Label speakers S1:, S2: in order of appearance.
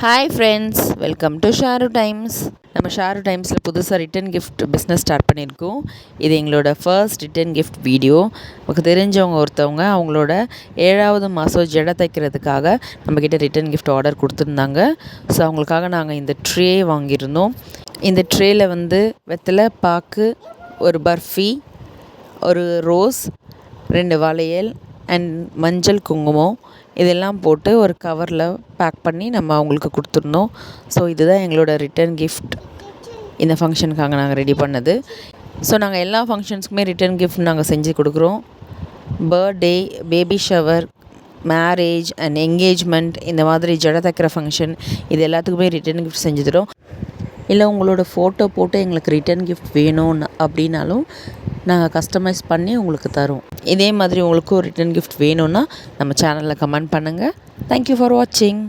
S1: Hi friends, welcome to Sharu times. நம்ம ஷாரு டைம்ஸில் புதுசாக ரிட்டன் கிஃப்ட் பிஸ்னஸ் ஸ்டார்ட் பண்ணியிருக்கோம். இது எங்களோட ஃபர்ஸ்ட் ரிட்டன் கிஃப்ட் வீடியோ. நமக்கு தெரிஞ்சவங்க ஒருத்தவங்க அவங்களோட 7வது மாதம் ஜடை தைக்கிறதுக்காக நம்மக்கிட்ட ரிட்டன் கிஃப்ட் ஆர்டர் கொடுத்துருந்தாங்க. ஸோ அவங்களுக்காக நாங்கள் இந்த ட்ரே வாங்கியிருந்தோம். இந்த ட்ரேயில் வெத்தலை பாக்கு, ஒரு பர்ஃபி, ஒரு ரோஸ், 2 வளையல் அண்ட் மஞ்சள் குங்குமம் இதெல்லாம் போட்டு ஒரு கவரில் பேக் பண்ணி நம்ம அவங்களுக்கு கொடுத்துருந்தோம். ஸோ இதுதான் எங்களோட ரிட்டன் கிஃப்ட். இந்த ஃபங்க்ஷனுக்காக நாங்கள் ரெடி பண்ணது. ஸோ நாங்கள் எல்லா ஃபங்க்ஷன்ஸுக்குமே ரிட்டன் கிஃப்ட் நாங்கள் செஞ்சு கொடுக்குறோம். Birthday, baby shower, marriage and engagement, இந்த மாதிரி ஜடை தைக்கிற ஃபங்க்ஷன், இது எல்லாத்துக்குமே ரிட்டன் கிஃப்ட் செஞ்சு தரோம். இல்லை உங்களோட ஃபோட்டோ போட்டு எங்களுக்கு ரிட்டன் கிஃப்ட் வேணும் அப்படின்னாலும் நாங்கள் கஸ்டமைஸ் பண்ணி உங்களுக்கு தரோம். இதே மாதிரி உங்களுக்கும் ரிட்டன் கிஃப்ட் வேணும்னா நம்ம சேனலில் கமெண்ட் பண்ணுங்கள். தேங்க்யூ ஃபார் வாட்சிங்.